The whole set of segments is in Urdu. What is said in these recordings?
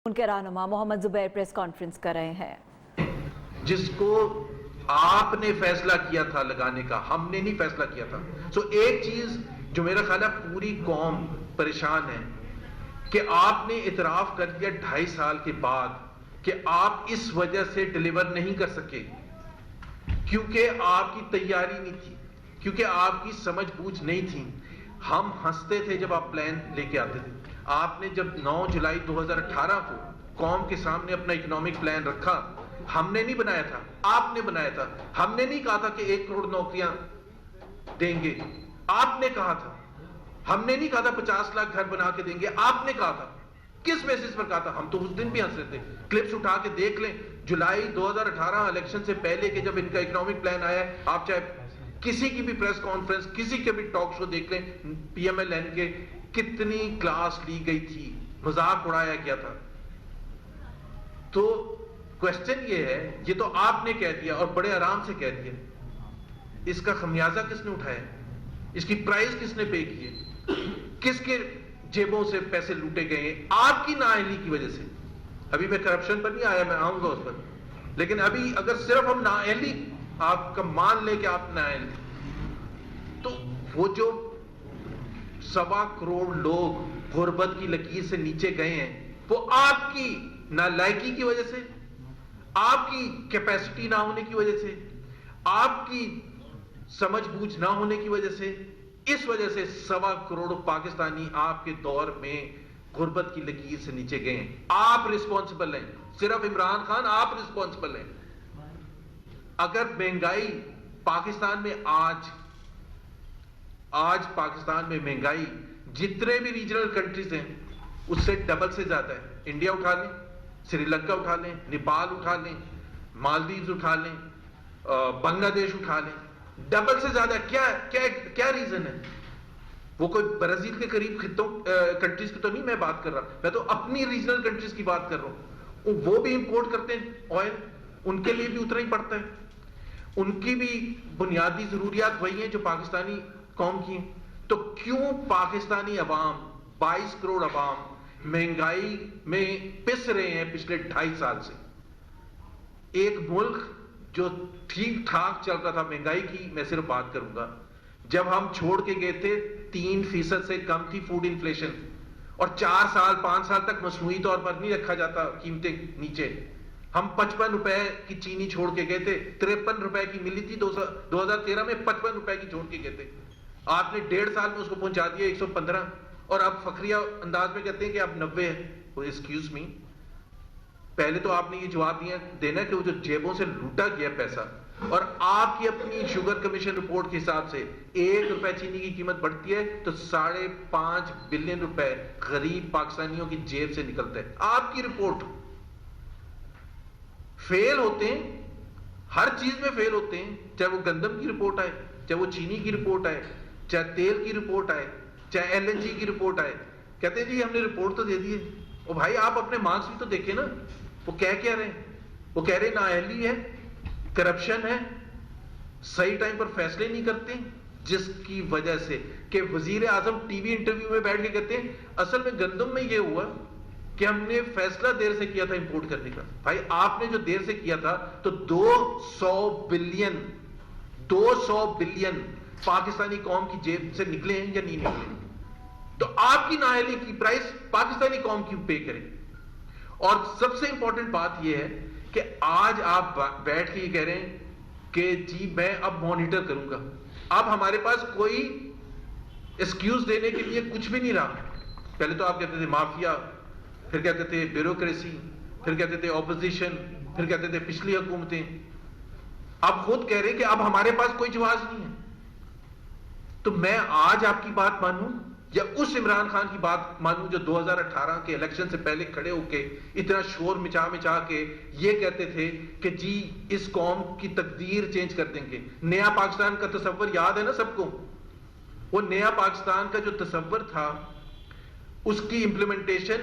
ان کے رہنما محمد زبیر پریس کانفرنس کر رہے ہیں۔ جس کو آپ نے فیصلہ کیا تھا لگانے کا، ہم نے نہیں فیصلہ کیا تھا۔ ایک چیز جو میرا خیال ہے پوری قوم پریشان ہے کہ آپ نے اعتراف کر دیا 2.5 سال کے بعد کہ آپ اس وجہ سے ڈیلیور نہیں کر سکے کیونکہ آپ کی تیاری نہیں تھی، کیونکہ آپ کی سمجھ بوجھ نہیں تھی۔ ہم ہنستے تھے جب آپ پلان لے کے آتے تھے۔ آپ نے جب 9 جولائی 2018 کو قوم کے سامنے اپنا اکنامک پلان رکھا، ہم نے نہیں بنایا تھا، آپ نے بنایا تھا۔ ہم نے نہیں کہا تھا کہ 1 کروڑ نوکریاں دیں گے، آپ نے کہا تھا۔ ہم نے نہیں کہا تھا 50 لاکھ گھر بنا کے دیں گے، آپ نے کہا تھا۔ کس بیسس پر کہا تھا؟ ہم تو اس دن بھی ہنس رہے تھے۔ کلپس اٹھا کے دیکھ لیں، جولائی 2018 الیکشن سے پہلے کے جب ان کا اکنامک پلان آیا ہے، آپ چاہے کسی کی بھی پریس کانفرنس، کسی کے بھی ٹاک شو دیکھ لیں، پی ایم ایل این کے کتنی کلاس لی گئی تھی، مذاق اڑایا گیا تھا۔ تو کوشچن یہ ہے، یہ تو آپ نے کہہ دیا اور بڑے آرام سے کہہ دیا، اس کا خمیازہ کس نے اٹھایا؟ اس کی پرائز کس نے پے کی ہے؟ کس کے جیبوں سے پیسے لوٹے گئے ہیں؟ آپ کی نااہلی کی وجہ سے۔ ابھی میں کرپشن پر نہیں آیا، میں آؤں گا اس پر، لیکن ابھی اگر صرف ہم نااہلی آپ کا مان لیں کہ آپ نااہل تھے، تو وہ جو 1.25 کروڑ لوگ غربت کی لکیر سے نیچے گئے ہیں، وہ آپ کی نالائکی کی وجہ سے، آپ کی کیپیسٹی نہ ہونے کی وجہ سے، آپ کی سمجھ بوجھ نہ ہونے کی وجہ سے، اس وجہ سے 1.25 کروڑ پاکستانی آپ کے دور میں غربت کی لکیر سے نیچے گئے ہیں۔ آپ رسپانسبل ہیں، صرف عمران خان آپ رسپانسبل ہیں۔ اگر مہنگائی پاکستان میں آج پاکستان میں مہنگائی جتنے بھی ریجنل کنٹریز ہیں اس سے ڈبل سے زیادہ ہے۔ انڈیا اٹھا لیں، سری لنکا اٹھا لیں، نیپال اٹھا لیں، مالدیوز اٹھا لیں، بنگلہ دیش اٹھا لیں، ڈبل سے زیادہ۔ کیا ریزن ہے؟ وہ کوئی برازیل کے قریب خطوں کنٹریز کی تو نہیں میں بات کر رہا، میں تو اپنی ریجنل کنٹریز کی بات کر رہا ہوں۔ وہ بھی امپورٹ کرتے ہیں آئل، ان کے لیے بھی اتنا ہی پڑتا ہے، ان کی بھی بنیادی ضروریات وہی ہیں جو پاکستانی قوم کی ہیں۔ تو کیوں پاکستانی عوام، 22 کروڑ عوام مہنگائی میں پس رہے ہیں پچھلے 2.5 سال سے؟ ایک ملک جو ٹھیک ٹھاک چل رہا تھا مہنگائی کی، میں صرف بات کروں گا، جب ہم چھوڑ کے گئے تھے 3% سے کم تھی فوڈ انفلیشن، اور 4 سال 5 سال تک مصنوعی طور پر نہیں رکھا جاتا قیمتیں نیچے۔ ہم 55 روپے کی چینی چھوڑ کے گئے تھے، 53 روپے کی ملی تھی 2013 میں، 55 روپے کی چھوڑ کے گئے تھے۔ آپ نے 1.5 سال میں اس کو پہنچا دیا 115، اور اب فخریہ انداز میں کہتے ہیں کہ اب 90 ہے۔ ایکسکیوز می، پہلے تو آپ نے یہ جواب دینا کہ وہ جو جیبوں سے لوٹا گیا پیسہ، اور آپ کی اپنی شوگر کمیشن رپورٹ کے حساب سے 1 روپے چینی کی قیمت بڑھتی ہے تو 5.5 بلین روپے غریب پاکستانیوں کی جیب سے نکلتا ہے۔ آپ کی رپورٹ فیل ہوتے ہیں، ہر چیز میں فیل ہوتے ہیں، چاہے وہ گندم کی رپورٹ آئے، چاہے وہ چینی کی رپورٹ آئے، چاہے تیل کی رپورٹ آئے، چاہے ایل این جی کی رپورٹ آئے۔ کہتے ہیں جی ہم نے رپورٹ تو دے دی ہے، او بھائی آپ اپنے مارکس بھی تو دیکھیں نا، وہ کہہ رہے ہیں؟ وہ کہہ رہے نااہلی ہے، کرپشن ہے، صحیح ٹائم پر فیصلے نہیں کرتے، جس کی وجہ سے کہ وزیر اعظم ٹی وی انٹرویو میں بیٹھ کے کہتے ہیں اصل میں گندم میں یہ ہوا کہ ہم نے فیصلہ دیر سے کیا تھا امپورٹ کرنے کا۔ بھائی آپ نے جو دیر سے کیا تھا تو 200 بلین پاکستانی قوم کی جیب سے نکلے ہیں یا نہیں نکلے؟ تو آپ کی نااہلی کی پرائس پاکستانی قوم کی پے کرے۔ اور سب سے امپورٹنٹ بات یہ ہے کہ آج آپ بیٹھ کے یہ کہہ رہے ہیں کہ جی میں اب مانیٹر کروں گا۔ اب ہمارے پاس کوئی ایکسکیوز دینے کے لیے کچھ بھی نہیں رہا۔ پہلے تو آپ کہتے تھے مافیا، پھر کہتے تھے بیوروکریسی، پھر کہتے تھے اپوزیشن، پھر کہتے تھے پچھلی حکومتیں۔ اب خود کہہ رہے کہ اب ہمارے پاس کوئی جواز نہیں ہے۔ تو میں آج آپ کی بات مانوں یا اس عمران خان کی بات مانوں جو 2018 کے الیکشن سے پہلے کھڑے ہو کے اتنا شور مچا کے یہ کہتے تھے کہ جی اس قوم کی تقدیر چینج کر دیں گے؟ نیا پاکستان کا تصور یاد ہے نا سب کو؟ وہ نیا پاکستان کا جو تصور تھا اس کی امپلیمنٹیشن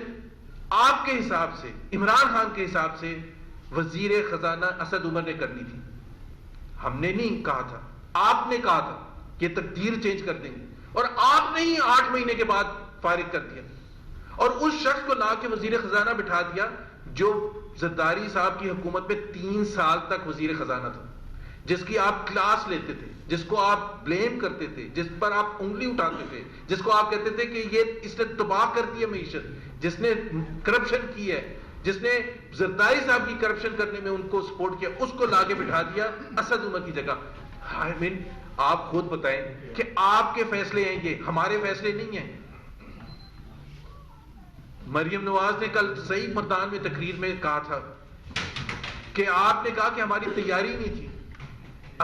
آپ کے حساب سے، عمران خان کے حساب سے وزیر خزانہ اسد عمر نے کرنی تھی۔ ہم نے نہیں کہا تھا، آپ نے کہا تھا کہ تقدیر چینج کر دیں گے، اور آپ نے ہی 8 مہینے کے بعد فارغ کر دیا۔ اور اس شخص کو لا کے وزیر خزانہ بٹھا دیا جو زرداری صاحب کی حکومت میں 3 سال تک وزیر خزانہ تھا، جس کی آپ کلاس لیتے تھے، جس کو آپ بلیم کرتے تھے، جس پر آپ انگلی اٹھاتے تھے، جس کو آپ کہتے تھے کہ یہ اس نے تباہ کر دی ہے معیشت، جس نے کرپشن کی ہے، جس نے زرداری صاحب کی کرپشن کرنے میں ان کو سپورٹ کیا، اس کو لا کے بٹھا دیا اسد عمر کی جگہ. آئی مین آپ خود بتائیں کہ آپ کے فیصلے ہیں، یہ ہمارے فیصلے نہیں ہیں. مریم نواز نے کل صحیح مردان میں تقریر میں کہا تھا کہ آپ نے کہا کہ ہماری تیاری نہیں تھی.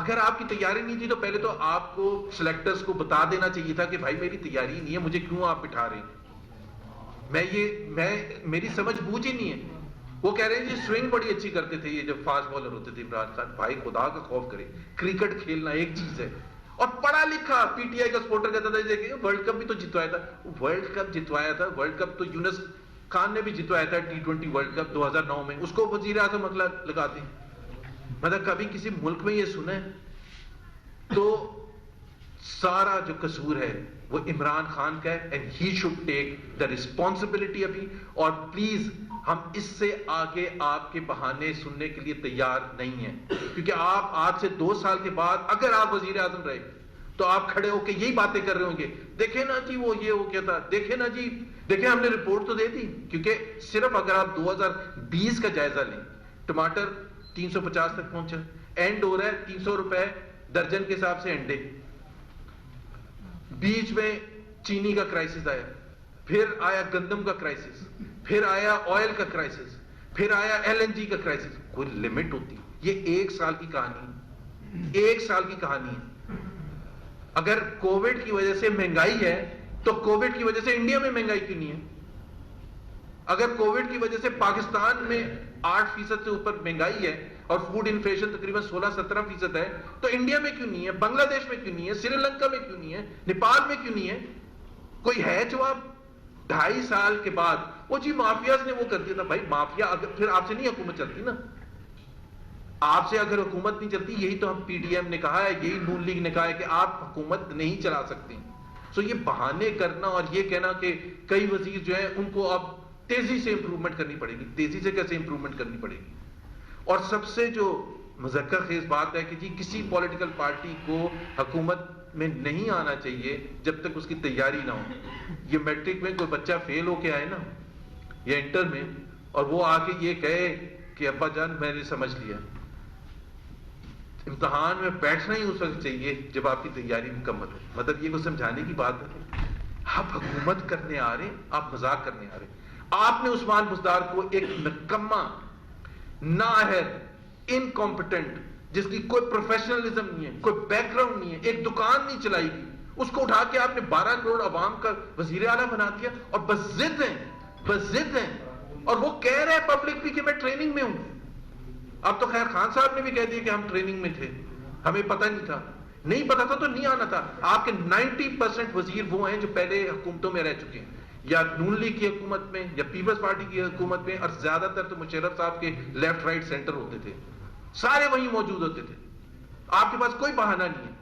اگر آپ کی تیاری نہیں تھی تو پہلے تو آپ کو سلیکٹرز کو بتا دینا چاہیے تھا کہ بھائی میری تیاری نہیں ہے، مجھے کیوں آپ بٹھا رہے ہیں، میری سمجھ بوجھ ہی نہیں ہے. وہ کہہ رہے ہیں جی سوئنگ بڑی اچھی کرتے تھے یہ جب فاسٹ بالر ہوتے تھے عمران خان. بھائی خدا کا خوف کرے، کرکٹ کھیلنا ایک چیز ہے اور پڑھا لکھا پی ٹی آئی کا سپورٹر کہتا تھا کہ ورلڈ کپ بھی تو جتوایا تھا. ورلڈ کپ تو یونس خان نے بھی جتوایا تھا T20 ورلڈ کپ 2009 میں، اس کو وزیر اعظم اگلا لگاتے ہیں. مطلب کبھی کسی ملک میں یہ سنا ہے؟ تو سارا جو قصور ہے وہ عمران خان کا ہے and he should take the responsibility ابھی. اور پلیز ہم اس سے آگے آپ کے بہانے سننے کے لیے تیار نہیں ہیں، کیونکہ آپ آج سے 2 سال کے بعد اگر آپ وزیر اعظم رہے تو آپ کھڑے ہو کے یہی باتیں کر رہے ہوں گے، دیکھیں نا جی وہ یہ ہو کیا تھا، دیکھیں نا جی، دیکھیں ہم نے رپورٹ تو دے دی. کیونکہ صرف اگر آپ 2020 کا جائزہ لیں، ٹماٹر 350 تک پہنچا، اینڈ ہو رہا ہے 300 روپے درجن کے حساب سے انڈے. بیچ میں چینی کا کرائسس آیا، پھر آیا گندم کا کرائسس، پھر آیا آئل کا کرائسس، پھر آیا LNG کا کرائسس. کوئی لمٹ ہوتی؟ یہ 1 سال کی کہانی، 1 سال کی کہانی ہے. اگر کووڈ کی وجہ سے مہنگائی ہے تو کووڈ کی وجہ سے انڈیا میں مہنگائی کیوں نہیں ہے؟ اگر کووڈ کی وجہ سے پاکستان میں 8% سے اوپر مہنگائی ہے اور فوڈ انفلیشن تقریباً 16-17% ہے تو انڈیا میں کیوں نہیں ہے؟ بنگلہ دیش میں کیوں نہیں ہے؟ سری لنکا میں کیوں نہیں ہے؟ نیپال میں کیوں نہیں ہے؟ کوئی ہے جواب؟ 2.5 سال کے بعد وہ جی مافیاز نے وہ کر دیا تھا. بھائی مافیا اگر پھر آپ سے نہیں حکومت چلتی نا، آپ سے اگر حکومت نہیں چلتی، یہی تو ہم PDM نے کہا ہے، یہی نون لیگ نے کہا ہے کہ آپ حکومت نہیں چلا سکتے. سو یہ بہانے کرنا اور یہ کہنا کہ کئی وزیر جو ہیں ان کو اب تیزی سے امپروومنٹ کرنی پڑے گی، تیزی سے کیسے امپروومنٹ کرنی پڑے گی؟ اور سب سے جو مذکر خیز بات ہے کہ جی کسی پولیٹیکل پارٹی کو حکومت میں نہیں آنا چاہیے جب تک اس کی تیاری نہ ہو. یہ میٹرک میں کوئی بچہ فیل ہو کے آئے نا یا انٹر میں اور وہ آ کے یہ کہے کہ ابا جان میں نے سمجھ لیا، امتحان میں بیٹھنا ہی اس وقت چاہیے جب آپ کی تیاری مکمل ہو. مطلب یہ کو سمجھانے کی بات ہے، آپ حکومت کرنے آ رہے ہیں، آپ مذاق کرنے آ رہے ہیں. آپ نے عثمان بزدار کو ایک نکما، نااہل، انکمپٹنٹ، جس کی کوئی پروفیشنلزم نہیں ہے، کوئی بیک گراؤنڈ نہیں ہے، ایک دکان نہیں چلائی گی، اس کو اٹھا کے آپ نے 12 کروڑ عوام کا وزیر اعلیٰ بنا دیا. اور بس ضد ہیں اور وہ کہہ رہے ہیں پبلک بھی کہ میں ٹریننگ میں ہوں. اب تو خیر خان صاحب نے بھی کہہ دیا کہ ہم ٹریننگ میں تھے، ہمیں پتہ نہیں تھا. نہیں پتا تھا تو نہیں آنا تھا. آپ کے 90% وزیر وہ ہیں جو پہلے حکومتوں میں رہ چکے ہیں، یا نون لیگ کی حکومت میں یا پیپلز پارٹی کی حکومت میں، اور زیادہ تر تو مشرف صاحب کے لیفٹ رائٹ سینٹر ہوتے تھے، سارے وہیں موجود ہوتے تھے. آپ کے پاس کوئی بہانہ نہیں ہے.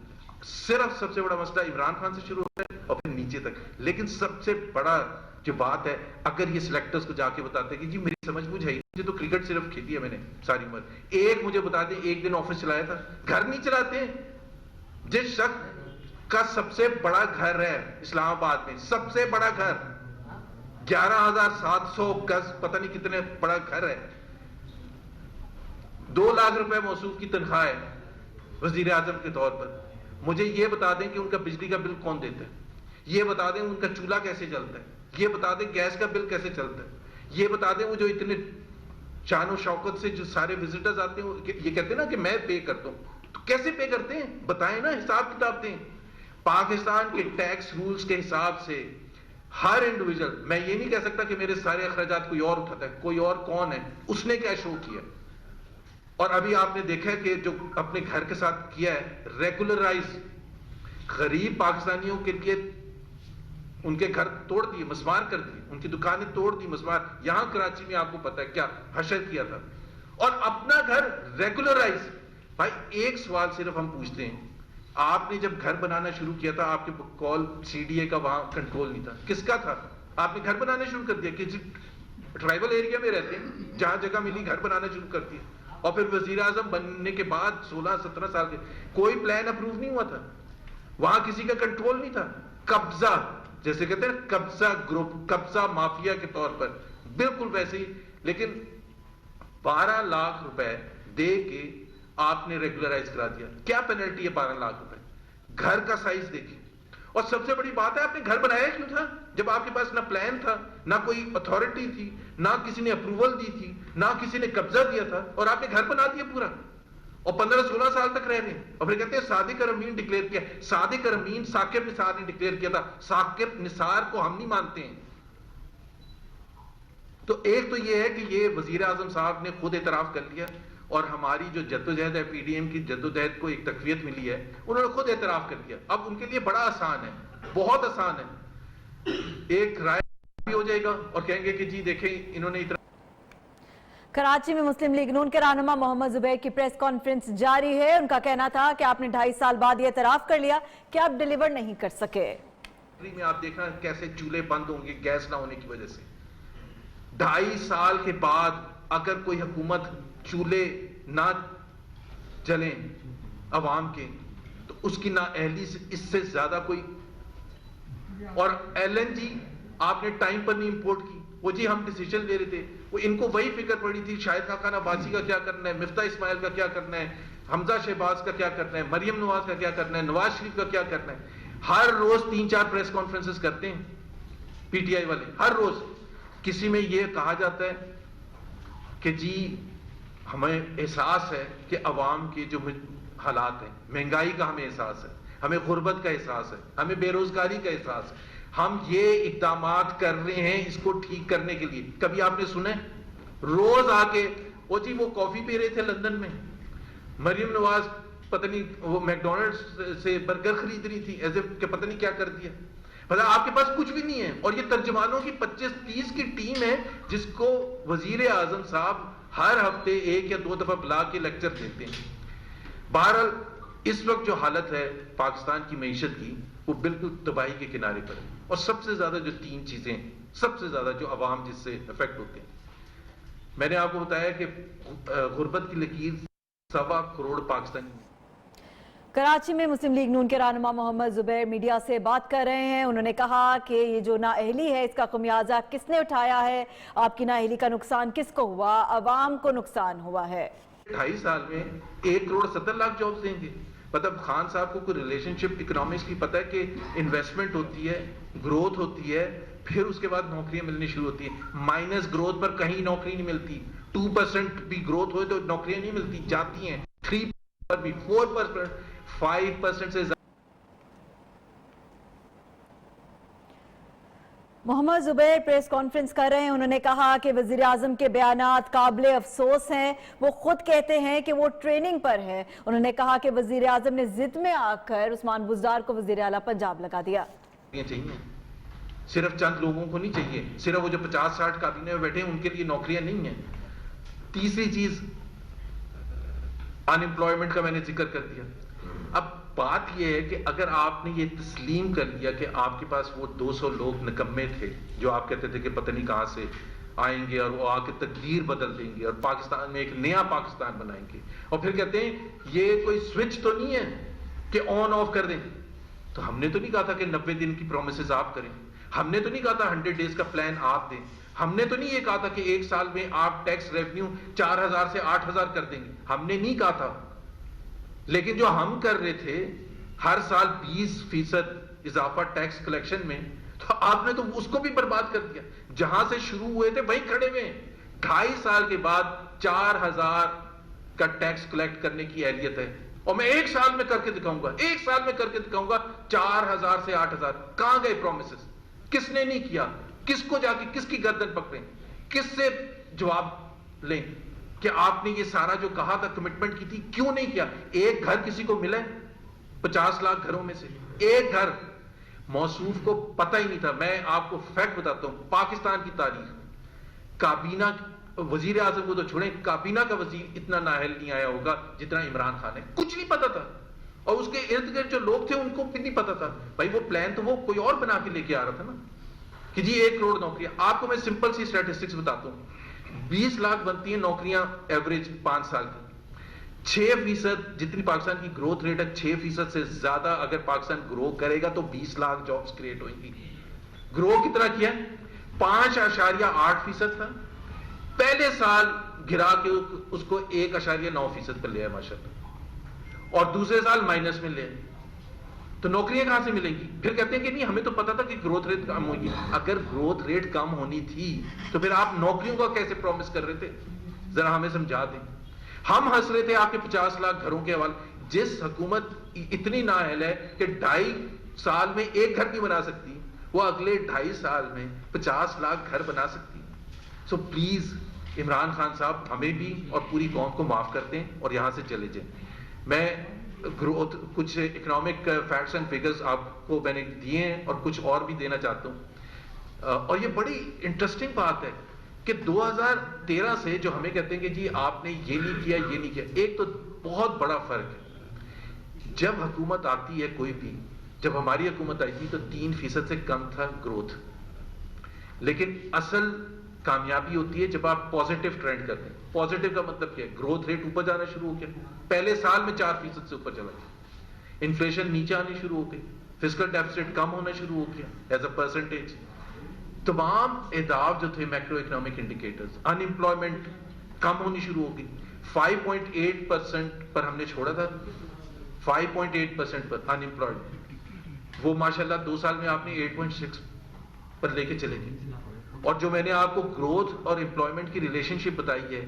صرف سب سے بڑا مسئلہ عمران خان سے شروع ہوتا ہے اور پھر نیچے تک. لیکن سب سے بڑا جو بات ہے، اگر یہ سلیکٹرز کو جا کے بتاتے کہ جی میری سمجھ بوجھ ہے، مجھے تو کرکٹ صرف کھیلی ہے میں نے ساری عمر، ایک مجھے بتا دیں ایک دن آفس چلایا تھا. گھر نہیں چلاتے ہیں. جس شخص کا سب سے بڑا گھر ہے اسلام آباد میں، سب سے بڑا گھر 11,700 گز، پتہ نہیں کتنے بڑا گھر ہے، 2 لاکھ روپے موصوف کی تنخواہ ہے وزیر اعظم کے طور پر. مجھے یہ بتا دیں کہ ان کا بجلی کا بل کون دیتا ہے، یہ بتا دیں ان کا چولہا کیسے چلتا ہے، یہ بتا دیں گیس کا بل کیسے چلتا ہے، یہ بتا دیں وہ جو اتنے شان و شوکت سے جو سارے وزٹرز آتے ہیں یہ کہتے ہیں نا کہ میں پے کرتا ہوں، تو کیسے پے کرتے ہیں؟ بتائیں نا، حساب کتاب دیں. پاکستان کے ٹیکس رولز کے حساب سے ہر انڈیویجل، میں یہ نہیں کہہ سکتا کہ میرے سارے اخراجات کوئی اور اٹھاتا ہے، کوئی اور کون ہے، اس نے کیا شو کیا. اور ابھی آپ نے دیکھا ہے کہ جو اپنے گھر کے ساتھ کیا ہے ریگولرائز، غریب پاکستانیوں کے لیے ان کے گھر توڑ دیے، مسمار کر دیے، ان کی دکانیں توڑ دی، مسمار. یہاں کراچی میں آپ کو پتا ہے کیا حشر کیا تھا. اور اپنا گھر ریگولرائز. بھائی ایک سوال صرف ہم پوچھتے ہیں، آپ نے جب گھر بنانا شروع کیا تھا آپ کے کال CDA کا وہاں کنٹرول نہیں تھا، کس کا تھا؟ آپ نے گھر بنانے شروع کر دیا, کسی ٹرائبل ایریا میں رہتے ہیں, جہاں جگہ ملی گھر بنانا شروع کر دیا. اور پھر وزیر اعظم بننے کے بعد 16-17 سال کے کوئی پلان اپروو نہیں ہوا تھا, وہاں کسی کا کنٹرول نہیں تھا. قبضہ, جیسے کہتے ہیں قبضہ گروپ, قبضہ مافیا کے طور پر, بالکل ویسے ہی. لیکن 12 لاکھ روپے دے کے آپ نے ریگولرائز کرا دیا. کیا پینلٹی ہے 12 لاکھ روپے؟ گھر کا سائز دیکھیں. اور سب سے بڑی بات ہے, آپ نے گھر بنایا کیوں تھا جب آپ کے پاس نہ پلان تھا, نہ کوئی اتھارٹی تھی, نہ کسی نے اپروول دی تھی, نہ کسی نے قبضہ دیا تھا, اور آپ نے گھر بنا دیا پورا, اور 15-16 سال تک رہ رہے ہیں. اور پھر کہتے ہیں صادق امین ڈکلیئر کیا. صادق امین ثاقب نثار نے ڈکلیئر کیا تھا. ثاقب نثار کو ہم نہیں مانتے ہیں. تو ایک تو یہ ہے کہ یہ وزیر اعظم صاحب نے خود اعتراف کر لیا, اور ہماری جو جدوجہد ہے, پی ڈی ایم کی جدوجہد کو ایک تقویت ملی ہے, انہوں نے خود اعتراف کر دیا. اب ان کے لیے بڑا آسان ہے, بہت آسان ہے, ایک رائے بھی ہو جائے گا اور کہیں گے کہ جی دیکھیں انہوں نے اتنا. کراچی میں مسلم لیگ نون کے رہنما محمد زبیر کی پریس کانفرنس جاری ہے. ان کا کہنا تھا کہ آپ نے 2.5 سال بعد یہ اعتراف کر لیا کہ آپ ڈیلیور نہیں کر سکے. میں آپ دیکھنا کیسے چولہے بند ہوں گے گیس نہ ہونے کی وجہ سے. 2.5 سال کے بعد اگر کوئی حکومت چولہے نہ جلیں عوام کے, تو اس کی نااہلی سے اس سے زیادہ کوئی. اور ایل این جی آپ نے ٹائم پر نہیں امپورٹ کی. وہ جی ہم ڈیسیجن لے رہے تھے, وہ ان کو وہی فکر پڑی تھی شاہد خاقان عباسی کا کیا کرنا ہے, مفتاح اسماعیل کا کیا کرنا ہے, حمزہ شہباز کا کیا کرنا ہے, مریم نواز کا کیا کرنا ہے, نواز شریف کا کیا کرنا ہے. ہر روز 3-4 پریس کانفرنسز کرتے ہیں پی ٹی آئی والے, ہر روز. کسی میں یہ کہا جاتا ہے کہ جی ہمیں احساس ہے کہ عوام کے جو حالات ہیں, مہنگائی کا ہمیں احساس ہے, ہمیں غربت کا احساس ہے, ہمیں بے روزگاری کا احساس ہے, ہم یہ اقدامات کر رہے ہیں اس کو ٹھیک کرنے کے لیے. کبھی آپ نے سنا ہے روز آ کے وہ جی وہ کافی پی رہے تھے لندن میں, مریم نواز پتہ نہیں وہ میکڈونلڈ سے برگر خرید رہی تھی, ایز اف کہ پتہ نہیں کیا کر دیا. مطلب آپ کے پاس کچھ بھی نہیں ہے, اور یہ ترجمانوں کی 25-30 کی ٹیم ہے جس کو وزیر اعظم صاحب ہر ہفتے 1 یا 2 دفعہ بلا کے لیکچر دیتے ہیں. بہرحال اس وقت جو حالت ہے پاکستان کی معیشت کی, وہ بالکل تباہی کے کنارے پر ہے. اور سب سے زیادہ جو 3 چیزیں, سب سے زیادہ جو عوام جس سے افیکٹ ہوتے ہیں, میں نے آپ کو بتایا کہ غربت کی لکیر 1.25 کروڑ پاکستانی. کراچی میں مسلم لیگ نون کے رہنما محمد زبیر میڈیا سے بات کر رہے ہیں. انہوں نے کہا کہ یہ جو نااہلی ہے اس کا خمیازہ کس نے اٹھایا ہے, آپ کی نااہلی کا نقصان کس کو ہوا, عوام کو نقصان ہوا ہے. 2.5 سال میں 1 کروڑ 70 لاکھ جابز دیں گے. مطلب خان صاحب کو کوئی ریلیشن شپ اکنامکس کی پتہ ہے کہ انویسٹمنٹ ہوتی ہے, گروتھ ہوتی ہے, پھر اس کے بعد نوکریاں ملنی شروع ہوتی ہیں. مائنس گروتھ پر کہیں نوکری نہیں ملتی. 2% بھی گروتھ ہوئے تو نوکریاں نہیں ملتی, جاتی ہیں. 3% پر بھی 4%, 5% سے زیادہ. محمد زبیر پریس کانفرنس کر رہے ہیں. انہوں نے کہا کہ وزیر اعظم کے بیانات قابل افسوس ہیں. وہ خود کہتے ہیں کہ وہ ٹریننگ پر ہے. انہوں نے کہا کہ وزیر اعظم نے ضد میں آ کر عثمان بزدار کو وزیر اعلیٰ پنجاب لگا دیا. چاہیے صرف چند لوگوں کو نہیں چاہیے, صرف وہ جو 50-60 کابینے میں بیٹھے ہیں ان کے لیے نوکریاں نہیں ہیں. تیسری چیز ان امپلائمنٹ کا میں نے ذکر کر دیا. اب بات یہ ہے کہ اگر آپ نے یہ تسلیم کر لیا کہ آپ کے پاس وہ 200 لوگ نکمے تھے جو آپ کہتے تھے کہ پتہ نہیں کہاں سے آئیں گے اور وہ آ کے تقدیر بدل دیں گے اور پاکستان میں ایک نیا پاکستان بنائیں گے, اور پھر کہتے ہیں یہ کوئی سوئچ تو نہیں ہے کہ آن آف کر دیں. تو ہم نے تو نہیں کہا تھا کہ 90 دن کی پرومسز آپ کریں, ہم نے تو نہیں کہا تھا 100 ڈیز کا پلان آپ دیں, ہم نے تو نہیں یہ کہا تھا کہ 1 سال میں آپ ٹیکس ریونیو 4000 سے 8000 کر دیں گے, ہم نے نہیں کہا تھا. لیکن جو ہم کر رہے تھے ہر سال 20% اضافہ ٹیکس کلیکشن میں, تو آپ نے تو اس کو بھی برباد کر دیا. جہاں سے شروع ہوئے تھے وہیں کھڑے ہوئے. 2.5 سال کے بعد 4000 کا ٹیکس کلیکٹ کرنے کی اہلیت ہے, اور میں 1 سال میں کر کے دکھاؤں گا, 1 سال میں کر کے دکھاؤں گا 4000 سے 8000. کہاں گئے پرومسز؟ کس نے نہیں کیا؟ کس کو جا کے کس کی گردن پکڑیں, کس سے جواب لیں کہ آپ نے یہ سارا جو کہا تھا کمٹمنٹ کی تھی کیوں نہیں کیا؟ ایک گھر کسی کو ملا ہے 50 لاکھ گھروں میں سے ایک گھر موصوف کو پتہ ہی نہیں تھا. میں آپ کو فیکٹ بتاتا ہوں, پاکستان کی تاریخ کابینہ, وزیر اعظم کو تو چھوڑیں, کابینہ کا وزیر اتنا نااہل نہیں آیا ہوگا جتنا عمران خان ہے. کچھ نہیں پتا تھا, اور اس کے ارد گرد جو لوگ تھے ان کو بھی نہیں پتا تھا. بھائی وہ پلان تو وہ کوئی اور بنا کے لے کے آ رہا تھا نا, کہ جی 1 کروڑ نوکریاں. آپ کو میں سمپل سی اسٹیٹسٹکس بتاتا ہوں. 20 لاکھ بنتی ہیں نوکریاں ایوریج 5 سال کی. 6% جتنی پاکستان کی گروتھ ریٹ ہے 6% سے زیادہ اگر پاکستان گرو کرے گا تو 20 لاکھ جابز کریٹ ہوئیں گی. گرو کتنا کیا؟ 5.8% تھا. پہلے سال گرا کے اس کو 1.9% پر لیا ماشاءاللہ, اور دوسرے سال مائنس میں لے. تو نوکریاں کہاں سے ملیں گی؟ پھر کہتے ہیں کہ نہیں ہمیں تو پتا تھا کہ گروتھ ریٹ کم ہوگی. اگر گروتھ ریٹ کم ہونی تھی تو پھر آپ نوکریوں کا کیسے پرومس کر رہے تھے؟ ذرا ہمیں سمجھا دیں. ہم ہنس رہے تھے آپ کے 50 لاکھ گھروں کے حوالے. جس حکومت اتنی نااہل ہے کہ 2.5 سال میں 1 گھر نہیں بنا سکتی, وہ اگلے 2.5 سال میں 50 لاکھ گھر بنا سکتی. سو پلیز عمران خان صاحب ہمیں بھی اور پوری قوم کو معاف کر دیں اور یہاں سے چلے جائیں. میں گروتھ کچھ اکنامک فیکٹس اینڈ فگرز آپ کو میں نے دیے ہیں اور کچھ اور بھی دینا چاہتا ہوں. اور یہ بڑی انٹرسٹنگ بات ہے کہ 2013 سے جو ہمیں کہتے ہیں کہ جی آپ نے یہ نہیں کیا یہ نہیں کیا, ایک تو بہت بڑا فرق ہے. جب حکومت آتی ہے کوئی بھی, جب ہماری حکومت آئی تھی تو 3% سے کم تھا گروتھ. لیکن اصل کامیابی ہوتی ہے جب آپ پازیٹیو ٹرینڈ کرتے ہیں. پازیٹیو کا مطلب کیا ہے؟ گروتھ ریٹ اوپر جانا شروع ہو گیا, پہلے سال میں 4% سے اوپر چلا گیا. انفلیشن نیچے آنی شروع ہو گئی, فسکل ڈیفیسٹ کم ہونا شروع ہو گیا ایز اے پرسنٹیج. تمام اہداف جو تھے میکرو اکنامک انڈیکیٹرز, ان امپلائمنٹ کم ہونی شروع ہو گئی. 5.8% پر ہم نے چھوڑا تھا, 5.8% پر ان امپلائڈ, وہ ماشاءاللہ 2 سال میں آپ نے 8.6 پر لے کے چلے گئے. اور جو میں نے آپ کو گروتھ اور امپلائمنٹ کی ریلیشن شپ بتائی ہے,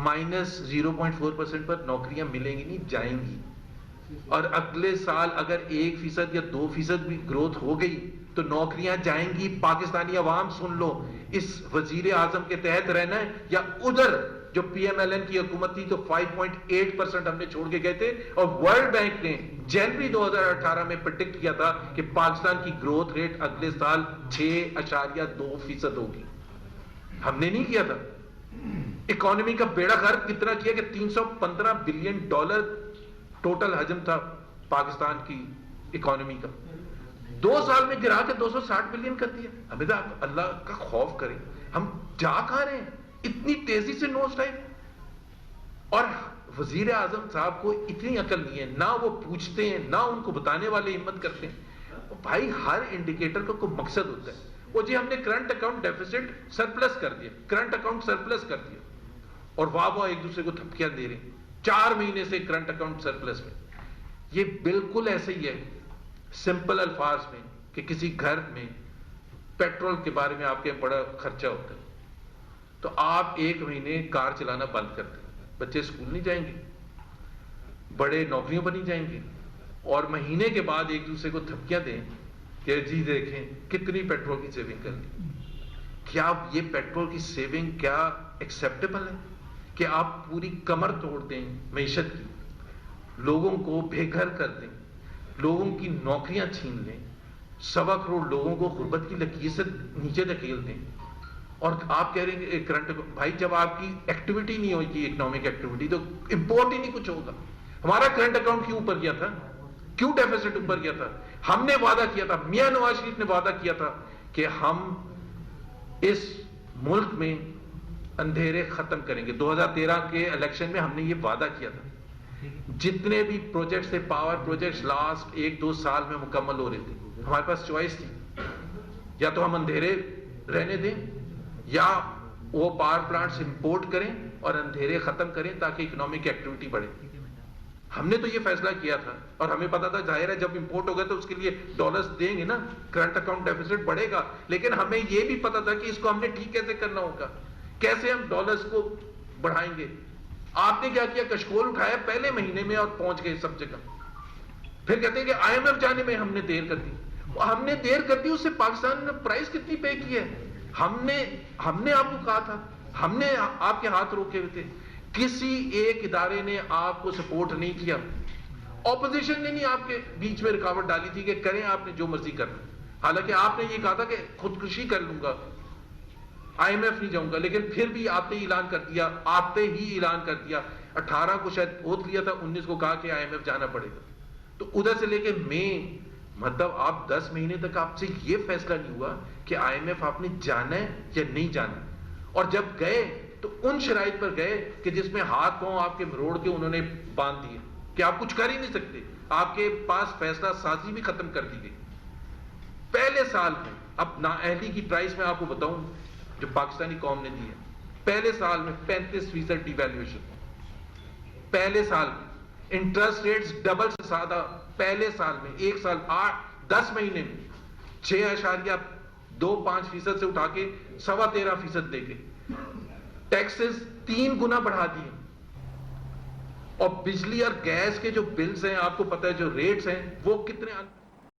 -0.4% پر نوکریاں ملیں گی نہیں, جائیں گی. اور اگلے سال اگر 1% یا 2% بھی گروتھ ہو گئی تو نوکریاں جائیں گی. پاکستانی عوام سن لو, اس وزیر اعظم کے تحت رہنا ہے یا ادھر جو پی ایم ایل این کی حکومت تھی تو 5.8% ہم نے چھوڑ کے گئے تھے. اور ورلڈ بینک نے جنوری 2018 میں پریڈکٹ کیا تھا کہ پاکستان کی گروتھ ریٹ اگلے سال 6.2% ہوگی. ہم نے نہیں کیا تھا. اکانومی کا بیڑا غرق کتنا کیا کہ $315 بلین ٹوٹل حجم تھا پاکستان کی اکانومی کا. 2 سال میں گرا کے 260 بلین کر دیا. ہمیں تو آپ اللہ کا خوف کریں, ہم جا کہاں رہے ہیں اتنی تیزی سے نوز ٹائم. اور وزیر اعظم صاحب کو اتنی عقل نہیں ہے, نہ وہ پوچھتے ہیں نہ ان کو بتانے والے ہمت کرتے ہیں. بھائی ہر انڈیکیٹر کا کوئی مقصد ہوتا ہے. وہ جی ہم نے کرنٹ اکاؤنٹ ڈیفیسٹ سرپلس کر دیا, کرنٹ اکاؤنٹ سرپلس کر دیا, اور واہ ایک دوسرے کو تھپکیاں دے رہے ہیں 4 مہینے سے کرنٹ اکاؤنٹ سرپلس میں. یہ بالکل ایسے ہی ہے سمپل الفاظ میں کہ کسی گھر میں پیٹرول کے بارے میں آپ کے بڑا خرچہ ہوتا ہے تو آپ 1 مہینے کار چلانا بند کر دیں, بچے اسکول نہیں جائیں گے, بڑے نوکریوں پر نہیں جائیں گے, اور مہینے کے بعد ایک دوسرے کو تھپکیاں دیں کہ جی دیکھیں کتنی پیٹرول کی سیونگ کر لی. کیا یہ پیٹرول کی سیونگ کیا ایکسیپٹیبل ہے کہ آپ پوری کمر توڑ دیں معیشت کی, لوگوں کو بے گھر کر دیں, لوگوں کی نوکریاں چھین لیں, 1.25 کروڑ لوگوں کو غربت کی لکیر سے نیچے دھکیل دیں, اور آپ کہہ رہے ہیں کرنٹ. بھائی جب آپ کی ایکٹیویٹی نہیں ہوگی اکنامک ایکٹیویٹی تو امپورٹ ہی نہیں کچھ ہوگا. ہمارا کرنٹ اکاؤنٹ کیوں اوپر گیا تھا, کیوں ڈیفیسٹ اوپر گیا تھا؟ ہم نے وعدہ کیا تھا, میاں نواز شریف نے وعدہ کیا تھا کہ ہم اس ملک میں اندھیرے ختم کریں گے. 2013 کے الیکشن میں ہم نے یہ وعدہ کیا تھا. جتنے بھی پروجیکٹس تھے پاور پروجیکٹس لاسٹ 1-2 سال میں مکمل ہو رہے تھے. ہمارے پاس چوائس تھی, یا تو ہم اندھیرے رہنے دیں یا وہ پاور پلانٹس امپورٹ کریں اور اندھیرے ختم کریں تاکہ اکنامک ایکٹیویٹی بڑھے. ہم نے تو یہ فیصلہ کیا تھا, اور ہمیں پتا تھا ظاہر ہے جب امپورٹ ہوگا تو اس کے لیے ڈالرز دیں گے نا, کرنٹ اکاؤنٹ ڈیفیسٹ بڑھے گا. لیکن ہمیں یہ بھی پتا تھا کہ اس کو ہم نے ٹھیک کیسے کرنا ہوگا, کیسے ہم ڈالرز کو بڑھائیں گے. آپ نے کیا کیا, کشکول اٹھایا پہلے مہینے میں اور پہنچ گئے سب جگہ. پھر کہتے ہیں کہ آئی ایم ایف جانے میں ہم نے دیر کر دی. ہم نے دیر کر دی, اس سے پاکستان نے پرائز کتنی پے کی ہے. ہم نے آپ کو کہا تھا, ہم نے آپ کے ہاتھ روکے ہوئے تھے. کسی ایک ادارے نے آپ کو سپورٹ نہیں کیا. اپوزیشن نے نہیں آپ کے بیچ میں رکاوٹ ڈالی تھی کہ کریں آپ نے جو مرضی کرنا. حالانکہ آپ نے یہ کہا تھا کہ خودکشی کر لوں گا, آئی ایم ایف نہیں جاؤں گا. لیکن پھر بھی آتے ہی اعلان کر دیا 18 کو شاید ووٹ لیا تھا, 19 کو کہا کہ آئی ایم ایف جانا پڑے گا. تو ادھر سے لے کے مطلب آپ 10 مہینے تک آپ سے یہ فیصلہ نہیں ہوا کہ آئی ایم ایف آپ نے جانا ہے یا نہیں جانا, اور جب گئے تو ان شرائط پر گئے کہ جس میں ہاتھ پاؤں آپ کے مروڑ کے انہوں نے باندھ دیے کہ آپ کچھ کر ہی نہیں سکتے, آپ کے پاس فیصلہ سازی بھی ختم کر دی گئی. پہلے سال میں, اب نااہلی کی پرائس میں آپ کو بتاؤں جو پاکستانی قوم نے دی ہے, پہلے سال میں 35% ڈی ویلیویشن, پہلے سال میں انٹرسٹ ریٹس ڈبل سے زیادہ, پہلے سال میں, ایک سال 8-10 مہینے میں 6.25% سے اٹھا کے 13.25% دے کے, ٹیکسز 3 گنا بڑھا دیے, اور بجلی اور گیس کے جو بلز ہیں آپ کو پتہ ہے جو ریٹس ہیں وہ کتنے